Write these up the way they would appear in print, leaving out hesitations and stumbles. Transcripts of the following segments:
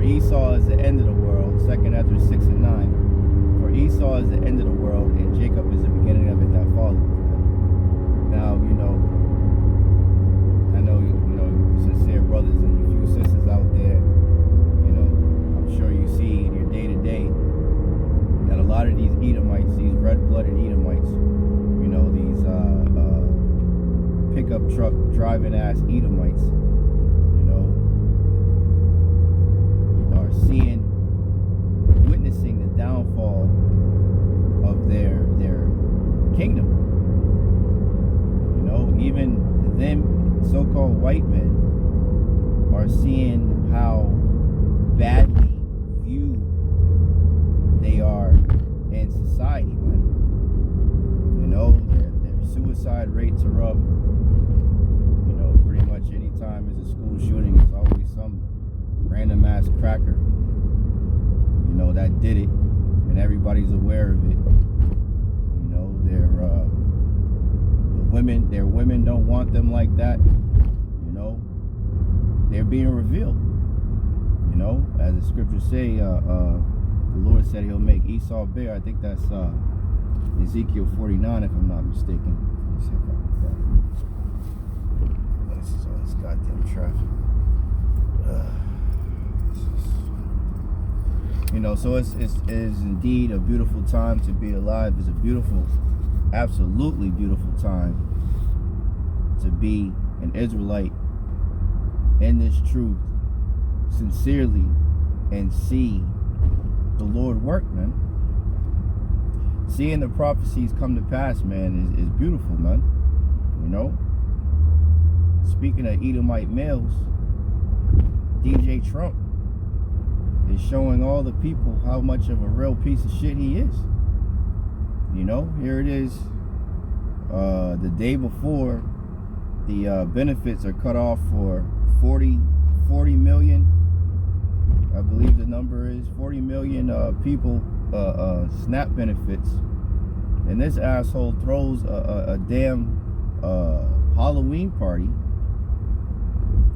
Esau is the end of the world. 2nd Ezra 6 and 9. For Esau is the end of the world, and Jacob is the beginning of it that followeth. Now, I know sincere brothers and few sisters out there, I'm sure you see in your day-to-day that a lot of these Edomites, these red-blooded Edomites, these pickup truck driving ass Edomites, are witnessing the downfall of their kingdom. Even them so-called white men are seeing how badly viewed they are in society, man. Their suicide rates are up. Pretty much any time there's a school shooting, it's always some random ass cracker, that did it, and everybody's aware of it. Their women don't want them like that. They're being revealed. As the scriptures say, the Lord said He'll make Esau bare. I think that's Ezekiel 49, if I'm not mistaken. Let me see if I can get that. This is all this goddamn traffic. So it is indeed a beautiful time to be alive. It's a beautiful, absolutely beautiful time to be an Israelite in this truth sincerely and see the Lord work, man. Seeing the prophecies come to pass, man, is beautiful, man. Speaking of Edomite males, DJ Trump is showing all the people how much of a real piece of shit he is. Here it is, the day before the benefits are cut off for 40 million. I believe the number is 40 million people SNAP benefits, and this asshole throws a damn Halloween party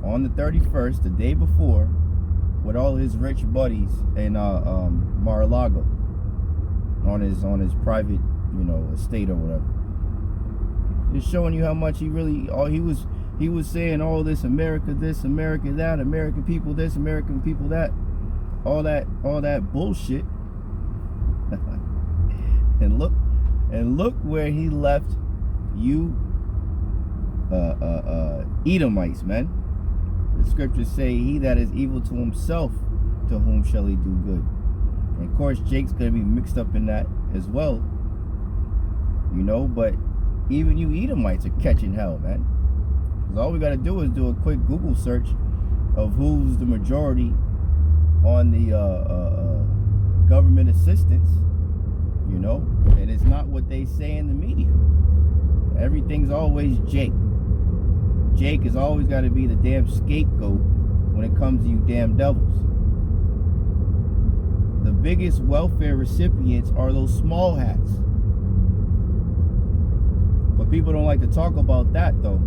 on the 31st, the day before, with all his rich buddies in Mar-a-Lago on his private estate or whatever. Just showing you how much he was saying all this America that, American people this, American people that, all that bullshit. and look where he left you Edomites, man. The scriptures say, he that is evil to himself, to whom shall he do good? And of course Jake's gonna be mixed up in that as well. But even you Edomites are catching hell, man. Because all we gotta do is do a quick Google search of who's the majority on the government assistance, and it's not what they say in the media. Everything's always Jake. Jake has always got to be the damn scapegoat when it comes to you damn devils. The biggest welfare recipients are those small hats. But people don't like to talk about that, though.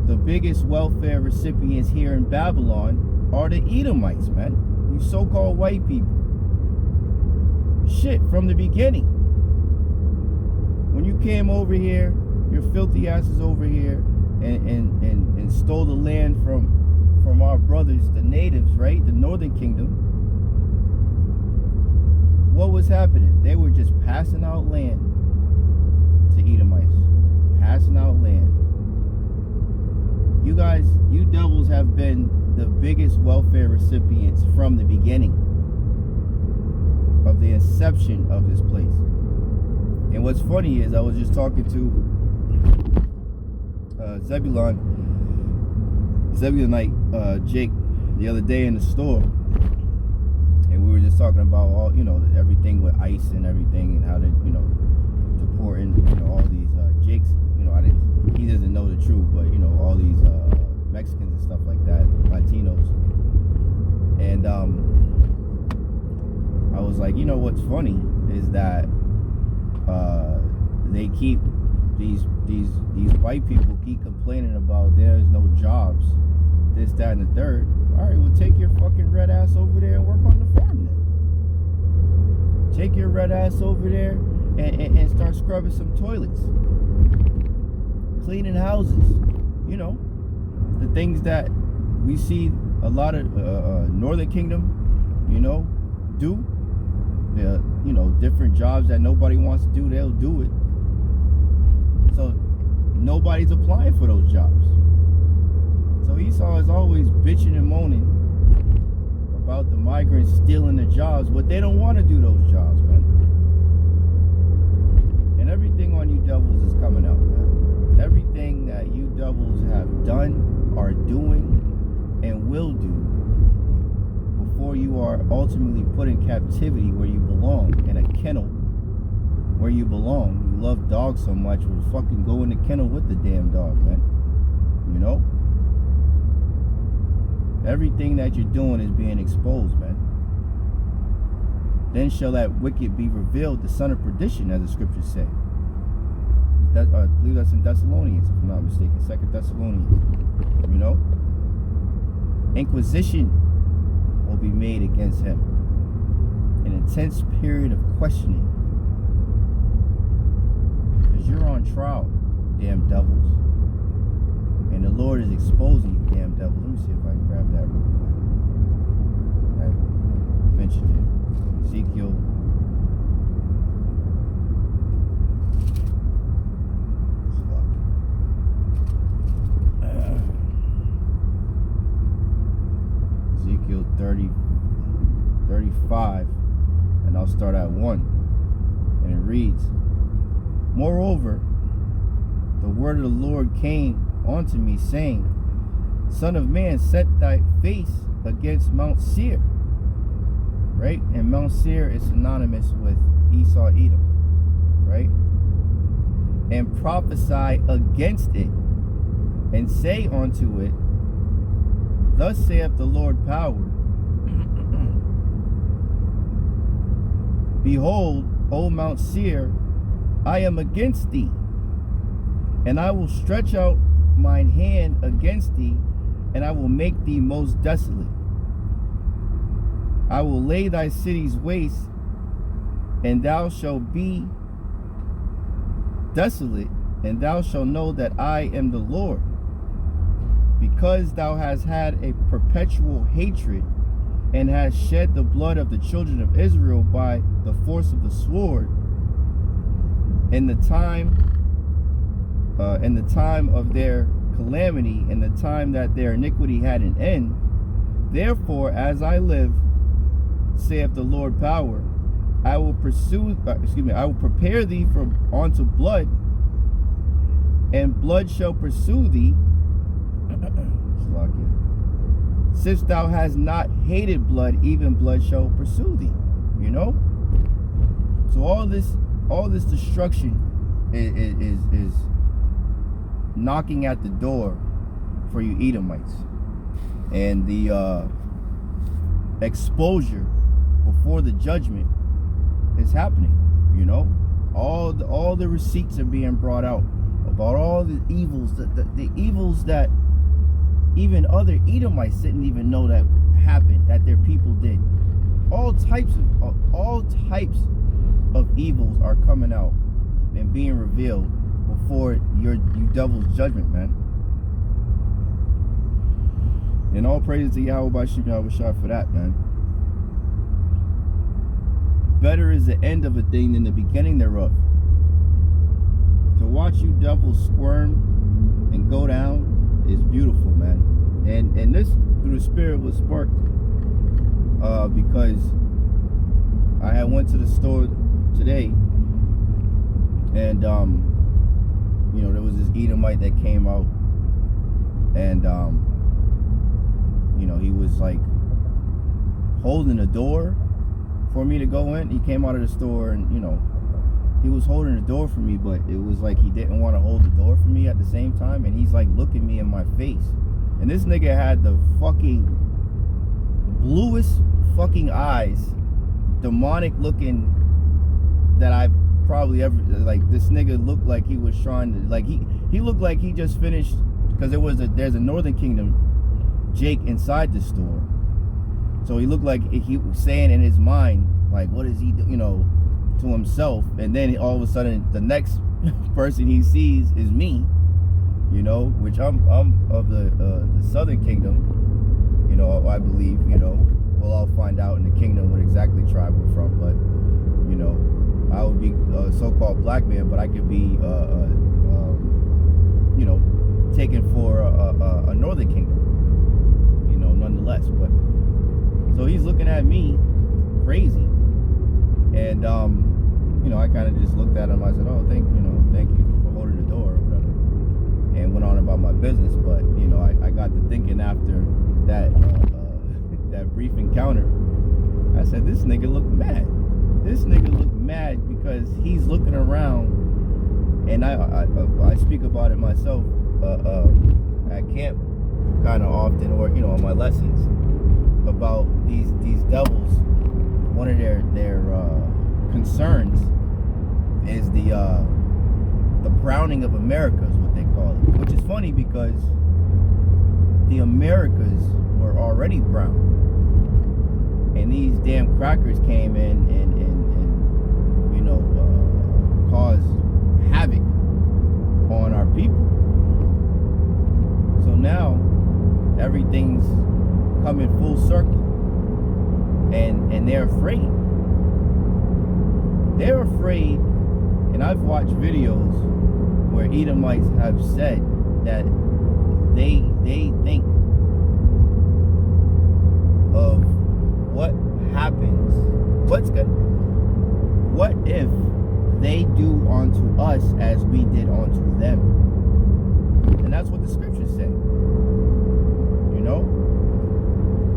The biggest welfare recipients here in Babylon are the Edomites, man. You so-called white people. Shit, from the beginning. When you came over here, your filthy asses over here, and stole the land from our brothers, the natives, right? The Northern Kingdom. What was happening? They were just passing out land to Edomites. Passing out land. You guys, you devils have been the biggest welfare recipients from the beginning of the inception of this place. And what's funny is I was just talking to Zebulonite Jake the other day in the store, and we were just talking about all everything with ICE and everything, and how to deporting all these Jakes. He doesn't know the truth, but all these Mexicans and stuff like that, Latinos. And I was like, what's funny is that they keep these white people keep complaining about there's no jobs, this, that, and the third. All right, well, take your fucking red ass over there and work on the farm then. Take your red ass over there and start scrubbing some toilets, cleaning houses. You know, the things that we see a lot of Northern Kingdom, you know, do. You know, different jobs that nobody wants to do, they'll do it. So nobody's applying for those jobs. So Esau is always bitching and moaning about the migrants stealing the jobs, but they don't want to do those jobs, man. And everything on you devils is coming out, man. Everything that you devils have done, are doing, and will do before you are ultimately put in captivity where you belong, in a kennel where you belong. You love dogs so much, we'll fucking go in the kennel with the damn dog, man. You know? Everything that you're doing is being exposed, man. Then shall that wicked be revealed, the son of perdition, as the scriptures say. I believe that's in Thessalonians, if I'm not mistaken. 2 Thessalonians. You know? Inquisition will be made against him. An intense period of questioning. Because you're on trial, damn devils. And the Lord is exposing you, damn devils. Let me see if I can grab that real quick. I mentioned it. Ezekiel. Ezekiel 35, and I'll start at 1. And it reads, Moreover, the word of the Lord came unto me, saying, Son of man, set thy face against Mount Seir. Right? And Mount Seir is synonymous with Esau, Edom. Right? And prophesy against it, and say unto it, Thus saith the Lord power, Behold, O Mount Seir, I am against thee, and I will stretch out mine hand against thee, and I will make thee most desolate. I will lay thy cities waste, and thou shalt be desolate, and thou shalt know that I am the Lord. Because thou hast had a perpetual hatred, and hast shed the blood of the children of Israel by the force of the sword, in the time of their calamity, in the time that their iniquity had an end. Therefore, as I live, saith the Lord power, I will I will prepare thee unto blood, and blood shall pursue thee. Since thou hast not hated blood, even blood shall pursue thee. You know? So all this destruction is knocking at the door for you Edomites. And the exposure before the judgment is happening. You know? All the receipts are being brought out about all the evils, the evils that even other Edomites didn't even know that happened, that their people did. All types of evils are coming out and being revealed before you devil's judgment, man. And all praises to Bahasham, Yahawashi for that, man. Better is the end of a thing than the beginning thereof. To watch you devils squirm and go down is beautiful, man. And this through the spirit was sparked because I had went to the store today, and you know, there was this Edomite that came out, and you know, he was like holding the door for me to go in. He came out of the store, and you know, he was holding the door for me, but it was like he didn't want to hold the door for me at the same time, and he's like looking me in my face. And this nigga had the fucking bluest fucking eyes, demonic looking, that I've probably ever, like, this nigga looked like he was trying to, like, he looked like he just finished, because there's a Northern Kingdom Jake inside the store. So he looked like he was saying in his mind, like, what is he do, to himself? And then all of a sudden, the next person he sees is me, which I'm of the Southern Kingdom, I believe, we'll all find out in the kingdom what exactly tribe we're from, but, I would be a so-called black man, but I could be, taken for a Northern Kingdom, nonetheless. But so he's looking at me crazy, and I kind of just looked at him. I said, "Oh, thank you for holding the door," or whatever, and went on about my business. But I got to thinking after that that brief encounter. I said, "This nigga look mad. This nigga look mad because he's looking around." And I speak about it myself at camp kind of often, or on my lessons, about these devils. One of their concerns is the browning of America, is what they call it, which is funny because the Americas were already brown, and these damn crackers came in and caused havoc on our people. So now everything's coming full circle, and they're afraid. They're afraid, and I've watched videos where Edomites have said that they think of what happens. What if they do unto us as we did unto them? And that's what the scriptures say.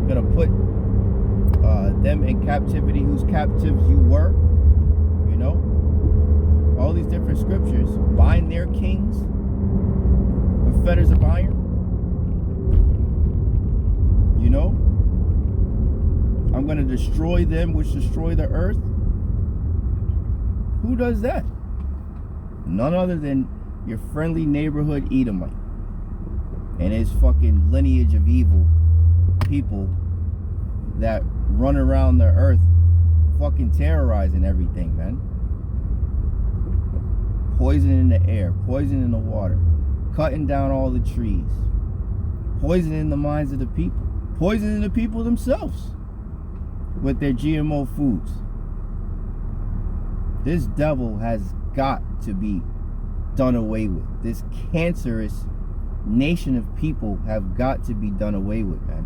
You're gonna put them in captivity whose captives you were. All these different scriptures. Bind their kings with fetters of iron. I'm gonna destroy them which destroy the earth. Who does that? None other than your friendly neighborhood Edomite and his fucking lineage of evil people that run around the earth fucking terrorizing everything, man. Poison in the air, poison in the water, cutting down all the trees, poisoning the minds of the people, poisoning the people themselves with their GMO foods. This devil has got to be done away with. This cancerous nation of people have got to be done away with, man.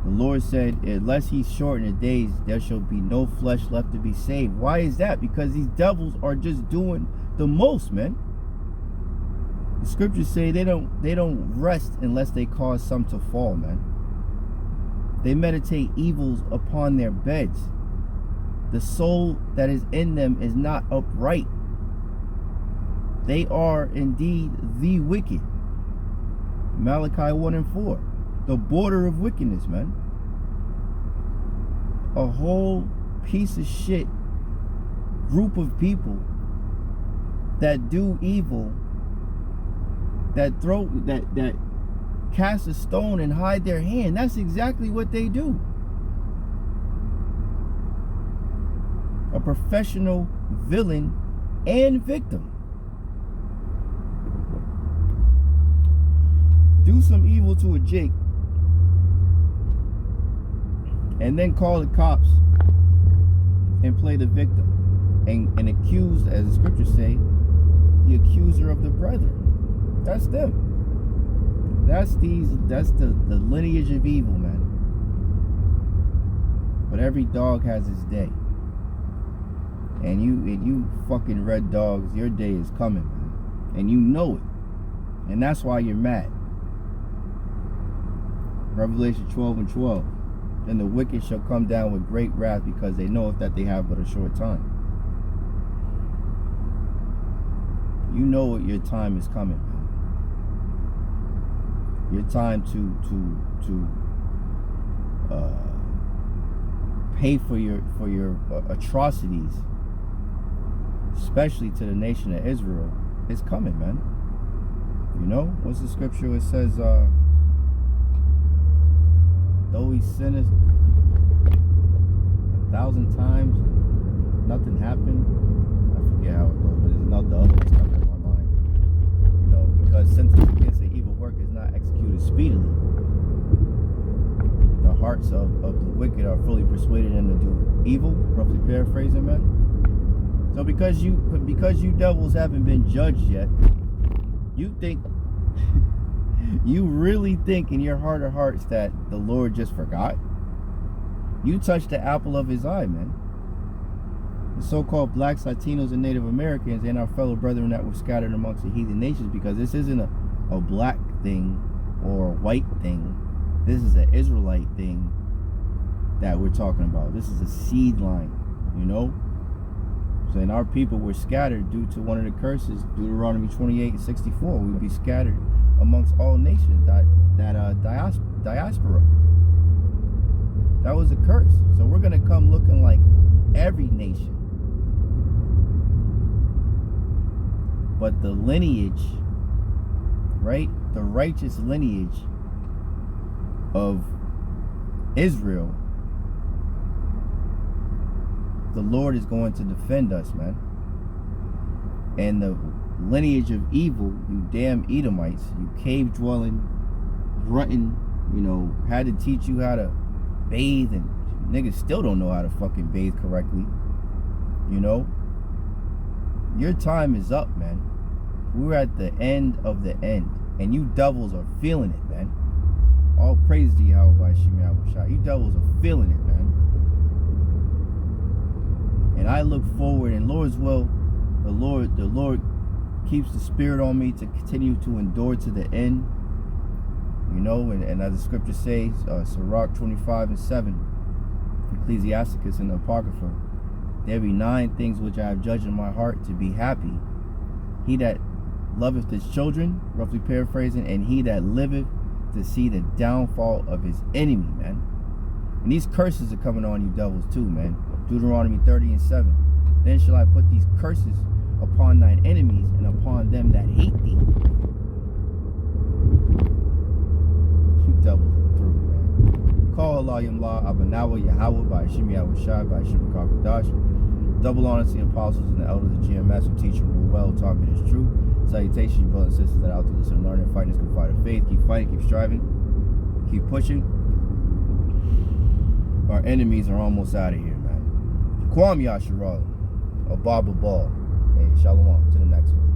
The Lord said, unless he shorten the days, there shall be no flesh left to be saved. Why is that? Because these devils are just doing the most, man. The scriptures say they don't rest unless they cause some to fall, man. They meditate evils upon their beds. The soul that is in them is not upright. They are indeed the wicked. Malachi 1 and 4. The border of wickedness, man. A whole piece of shit group of people that do evil, that cast a stone and hide their hand. That's exactly what they do. A professional villain and victim. Do some evil to a Jake and then call the cops and play the victim and accuse, as the scriptures say, the accuser of the brethren. That's them. That's the lineage of evil, man. But every dog has its day. And you fucking red dogs, your day is coming, man. And you know it. And that's why you're mad. Revelation 12 and 12. Then the wicked shall come down with great wrath, because they knoweth that they have but a short time. You know what your time is coming, man. Your time to pay for your atrocities, especially to the nation of Israel, is coming, man. What's the scripture? It says though he sinned 1,000 times, nothing happened. I forget how it goes, but there's another other one stuck in my mind. You know, because sentence against an evil work is not executed speedily. The hearts of the wicked are fully persuaded them to do evil, roughly paraphrasing, man. So because you devils haven't been judged yet, you think, you really think in your heart of hearts that the Lord just forgot? You touched the apple of his eye, man. The so-called blacks, Latinos, and Native Americans and our fellow brethren that were scattered amongst the heathen nations, because this isn't a black thing or a white thing. This is an Israelite thing that we're talking about. This is a seed line, you know? So, and our people were scattered due to one of the curses, Deuteronomy 28:64. We would be scattered amongst all nations, diaspora. That was a curse. So we're going to come looking like every nation. But the lineage, right? The righteous lineage of Israel, the Lord is going to defend us, man. And the lineage of evil, you damn Edomites, you cave dwelling, grunting, you know, had to teach you how to bathe, and niggas still don't know how to fucking bathe correctly. You know, your time is up, man. We're at the end of the end, and you devils are feeling it, man. All praise to Yahawashi, Yahawashi. You devils are feeling it, man. And I look forward, and Lord's will, the Lord keeps the spirit on me to continue to endure to the end. You know, and as the scripture says, Sirach 25:7, Ecclesiasticus in the Apocrypha, there be 9 things which I have judged in my heart to be happy. He that loveth his children, roughly paraphrasing, and he that liveth to see the downfall of his enemy, man. And these curses are coming on you devils too, man. Deuteronomy 30:7. Then shall I put these curses upon thine enemies and upon them that hate thee. Devils are through, man. Call Halal Yamla Abanawa Yahawah Bahasham Yahawashi Bahasham Kakadash. Double honor to the apostles and the elders of GMS who teach and rule well, taught me this truth. Salutations, you brothers and sisters that are out there listening, learning, fighting this good fight of faith. Keep fighting, keep striving, keep pushing. Our enemies are almost out of here, man. Kwam Yasharal, a Baba Ball. Hey, shalom. To the next one.